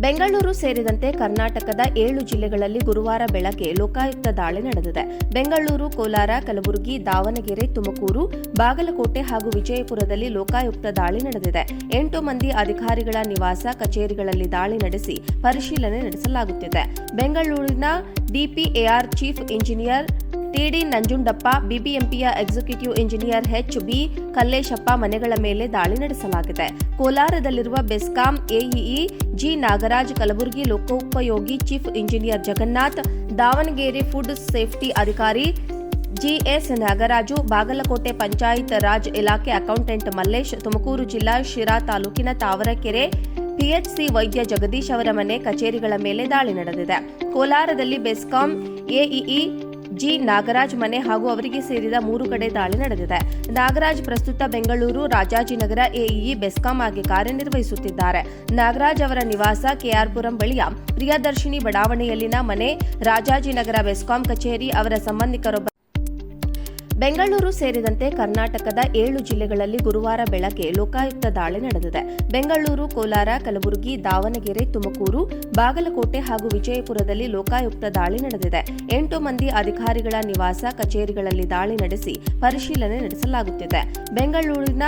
ಬೆಂಗಳೂರು ಸೇರಿದಂತೆ ಕರ್ನಾಟಕದ 7 ಜಿಲ್ಲೆಗಳಲ್ಲಿ ಗುರುವಾರ ಬೆಳಗ್ಗೆ ಲೋಕಾಯುಕ್ತ ದಾಳಿ ನಡೆದಿದೆ. ಬೆಂಗಳೂರು, ಕೋಲಾರ, ಕಲಬುರಗಿ, ದಾವಣಗೆರೆ, ತುಮಕೂರು, ಬಾಗಲಕೋಟೆ ಹಾಗೂ ವಿಜಯಪುರದಲ್ಲಿ ಲೋಕಾಯುಕ್ತ ದಾಳಿ ನಡೆದಿದೆ. 8 ಮಂದಿ ಅಧಿಕಾರಿಗಳ ನಿವಾಸ, ಕಚೇರಿಗಳಲ್ಲಿ ದಾಳಿ ನಡೆಸಿ ಪರಿಶೀಲನೆ ನಡೆಸಲಾಗುತ್ತಿದೆ. ಬೆಂಗಳೂರಿನ DPAR chief engineer T D Nanjundappa, ಬಿಬಿಎಂಪಿಯ ಎಕ್ಸಿಕ್ಯೂಟಿವ್ ಇಂಜಿನಿಯರ್ ಎಚ್.ಬಿ. ಕಲ್ಲೇಶಪ್ಪ ಮನೆಗಳ ಮೇಲೆ ದಾಳಿ ನಡೆಸಲಾಗಿದೆ. ಕೋಲಾರದಲ್ಲಿರುವ ಬೆಸ್ಕಾಂ ಎಇಇ ಜಿ. ನಾಗರಾಜ್, ಕಲಬುರಗಿ ಲೋಕೋಪಯೋಗಿ chief engineer Jagannath, Davanagere food safety ಅಧಿಕಾರಿ ಜಿಎಸ್ ನಾಗರಾಜು, ಬಾಗಲಕೋಟೆ ಪಂಚಾಯತ್ ರಾಜ್ ಇಲಾಖೆ ಅಕೌಂಟೆಂಟ್ ಮಲ್ಲೇಶ್, ತುಮಕೂರು ಜಿಲ್ಲಾ ಶಿರಾ ತಾಲೂಕಿನ ತಾವರೆಕೆರೆ ಪಿಎಚ್ಸಿ ವೈದ್ಯ ಜಗದೀಶ್ ಅವರ ಮನೆ, ಕಚೇರಿಗಳ ಮೇಲೆ ದಾಳಿ ನಡೆದಿದೆ. ಕೋಲಾರದಲ್ಲಿ ಬೆಸ್ಕಾಂ ಎಇಇ ಜಿ. ನಾಗರಾಜ್ ಮನೆ ಹಾಗೂ ಅವರಿಗೆ ಸೇರಿದ 3 ಕಡೆ ದಾಳಿ ನಡೆದಿದೆ. ನಾಗರಾಜ್ ಪ್ರಸ್ತುತ ಬೆಂಗಳೂರು ರಾಜಾಜಿನಗರ ಎಇಇ ಬೆಸ್ಕಾಂ ಆಗಿ ಕಾರ್ಯನಿರ್ವಹಿಸುತ್ತಿದ್ದಾರೆ. ನಾಗರಾಜ್ ಅವರ ನಿವಾಸ ಕೆಆರ್ಪುರಂ ಬಳಿಯ ಪ್ರಿಯದರ್ಶಿನಿ ಬಡಾವಣೆಯಲ್ಲಿನ ಮನೆ, ರಾಜಾಜಿನಗರ ಬೆಸ್ಕಾಂ ಕಚೇರಿ, ಅವರ ಸಂಬಂಧಿಕರೊಬ್ಬ. ಬೆಂಗಳೂರು ಸೇರಿದಂತೆ ಕರ್ನಾಟಕದ 7 ಜಿಲ್ಲೆಗಳಲ್ಲಿ ಗುರುವಾರ ಬೆಳಗ್ಗೆ ಲೋಕಾಯುಕ್ತ ದಾಳಿ ನಡೆದಿದೆ. ಬೆಂಗಳೂರು, ಕೋಲಾರ, ಕಲಬುರಗಿ, ದಾವಣಗೆರೆ, ತುಮಕೂರು, ಬಾಗಲಕೋಟೆ ಹಾಗೂ ವಿಜಯಪುರದಲ್ಲಿ ಲೋಕಾಯುಕ್ತ ದಾಳಿ ನಡೆದಿದೆ. 8 ಮಂದಿ ಅಧಿಕಾರಿಗಳ ನಿವಾಸ, ಕಚೇರಿಗಳಲ್ಲಿ ದಾಳಿ ನಡೆಸಿ ಪರಿಶೀಲನೆ ನಡೆಸಲಾಗುತ್ತಿದೆ. ಬೆಂಗಳೂರಿನ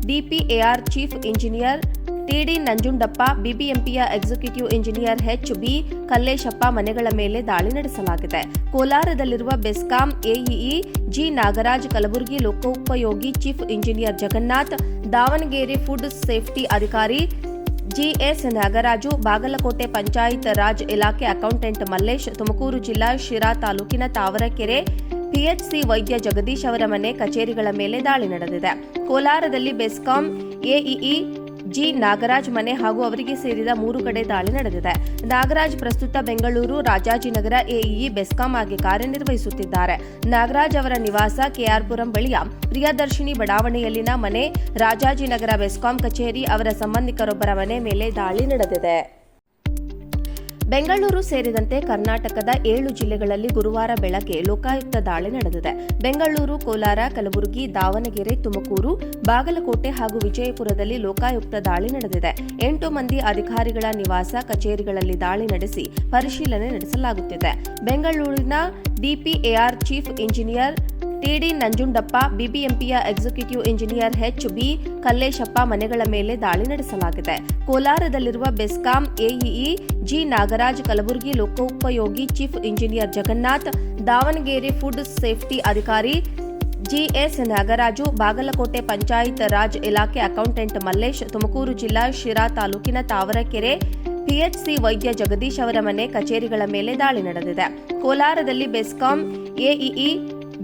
DPAR chief engineer T D Nanjundappa, ಬಿಬಿಎಂಪಿಯ ಎಕ್ಸಿಕ್ಯೂಟಿವ್ ಇಂಜಿನಿಯರ್ ಎಚ್.ಬಿ. ಕಲ್ಲೇಶಪ್ಪ ಮನೆಗಳ ಮೇಲೆ ದಾಳಿ ನಡೆಸಲಾಗಿದೆ. ಕೋಲಾರದಲ್ಲಿರುವ ಬೆಸ್ಕಾಂ ಎಇಇ ಜಿ. ನಾಗರಾಜ್, ಕಲಬುರಗಿ ಲೋಕೋಪಯೋಗಿ chief engineer Jagannath, Davanagere food safety ಅಧಿಕಾರಿ ಜಿಎಸ್ ನಾಗರಾಜು, ಬಾಗಲಕೋಟೆ ಪಂಚಾಯತ್ ರಾಜ್ ಇಲಾಖೆ ಅಕೌಂಟೆಂಟ್ ಮಲ್ಲೇಶ್, ತುಮಕೂರು ಜಿಲ್ಲಾ ಶಿರಾ ತಾಲೂಕಿನ ತಾವರೆಕೆರೆ ಪಿಎಚ್ಸಿ ವೈದ್ಯ ಜಗದೀಶ್ ಅವರ ಮನೆ, ಕಚೇರಿಗಳ ಮೇಲೆ ದಾಳಿ ನಡೆದಿದೆ. ಕೋಲಾರದಲ್ಲಿ ಬೆಸ್ಕಾಂ ಎಇಇ ಜಿ. ನಾಗರಾಜ್ ಮನೆ ಹಾಗೂ ಅವರಿಗೆ ಸೇರಿದ 3 ಕಡೆ ದಾಳಿ ನಡೆದಿದೆ. ನಾಗರಾಜ್ ಪ್ರಸ್ತುತ ಬೆಂಗಳೂರು ರಾಜಾಜಿನಗರ ಎಇಇ ಬೆಸ್ಕಾಂ ಆಗಿ ಕಾರ್ಯನಿರ್ವಹಿಸುತ್ತಿದ್ದಾರೆ. ನಾಗರಾಜ್ ಅವರ ನಿವಾಸ ಕೆಆರ್ಪುರಂ ಬಳಿಯ ಪ್ರಿಯದರ್ಶಿನಿ ಬಡಾವಣೆಯಲ್ಲಿನ ಮನೆ, ರಾಜಾಜಿನಗರ ಬೆಸ್ಕಾಂ ಕಚೇರಿ, ಅವರ ಸಂಬಂಧಿಕರೊಬ್ಬರ ಮನೆ ಮೇಲೆ ದಾಳಿ ನಡೆದಿದೆ. ಬೆಂಗಳೂರು ಸೇರಿದಂತೆ ಕರ್ನಾಟಕದ 7 ಜಿಲ್ಲೆಗಳಲ್ಲಿ ಗುರುವಾರ ಬೆಳಗ್ಗೆ ಲೋಕಾಯುಕ್ತ ದಾಳಿ ನಡೆದಿದೆ. ಬೆಂಗಳೂರು, ಕೋಲಾರ, ಕಲಬುರಗಿ, ದಾವಣಗೆರೆ, ತುಮಕೂರು, ಬಾಗಲಕೋಟೆ ಹಾಗೂ ವಿಜಯಪುರದಲ್ಲಿ ಲೋಕಾಯುಕ್ತ ದಾಳಿ ನಡೆದಿದೆ. 8 ಮಂದಿ ಅಧಿಕಾರಿಗಳ ನಿವಾಸ, ಕಚೇರಿಗಳಲ್ಲಿ ದಾಳಿ ನಡೆಸಿ ಪರಿಶೀಲನೆ ನಡೆಸಲಾಗುತ್ತಿದೆ. ಬೆಂಗಳೂರಿನ DPAR chief engineer T D Nanjundappa, ಬಿಬಿಎಂಪಿಯ ಎಕ್ಸಿಕ್ಯೂಟಿವ್ ಇಂಜಿನಿಯರ್ ಎಚ್.ಬಿ. ಕಲ್ಲೇಶಪ್ಪ ಮನೆಗಳ ಮೇಲೆ ದಾಳಿ ನಡೆಸಲಾಗಿದೆ. ಕೋಲಾರದಲ್ಲಿರುವ ಬೆಸ್ಕಾಂ ಎಇಇ ಜಿ. ನಾಗರಾಜ್, ಕಲಬುರಗಿ ಲೋಕೋಪಯೋಗಿ chief engineer Jagannath, Davanagere food safety ಅಧಿಕಾರಿ ಜಿಎಸ್ ನಾಗರಾಜು, ಬಾಗಲಕೋಟೆ ಪಂಚಾಯತ್ ರಾಜ್ ಇಲಾಖೆ ಅಕೌಂಟೆಂಟ್ ಮಲ್ಲೇಶ್, ತುಮಕೂರು ಜಿಲ್ಲಾ ಶಿರಾ ತಾಲೂಕಿನ ತಾವರೆಕೆರೆ ಪಿಎಚ್ಸಿ ವೈದ್ಯ ಜಗದೀಶ್ ಅವರ ಮನೆ, ಕಚೇರಿಗಳ ಮೇಲೆ ದಾಳಿ ನಡೆದಿದೆ. ಕೋಲಾರದಲ್ಲಿ ಬೆಸ್ಕಾಂ ಎಇಇ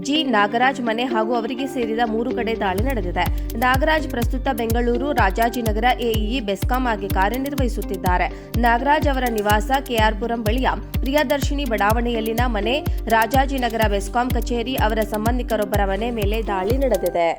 ಜಿ. ನಾಗರಾಜ್ ಮನೆ ಹಾಗೂ ಅವರಿಗೆ ಸೇರಿದ 3 ಕಡೆ ದಾಳಿ ನಡೆದಿದೆ. ನಾಗರಾಜ್ ಪ್ರಸ್ತುತ ಬೆಂಗಳೂರು ರಾಜಾಜಿನಗರ ಎಇಇ ಬೆಸ್ಕಾಂ ಆಗಿ ಕಾರ್ಯನಿರ್ವಹಿಸುತ್ತಿದ್ದಾರೆ. ನಾಗರಾಜ್ ಅವರ ನಿವಾಸ ಕೆಆರ್ಪುರಂ ಬಳಿಯ ಪ್ರಿಯದರ್ಶಿನಿ ಬಡಾವಣೆಯಲ್ಲಿನ ಮನೆ, ರಾಜಾಜಿನಗರ ಬೆಸ್ಕಾಂ ಕಚೇರಿ, ಅವರ ಸಂಬಂಧಿಕರೊಬ್ಬರ ಮನೆ ಮೇಲೆ ದಾಳಿ ನಡೆದಿದೆ.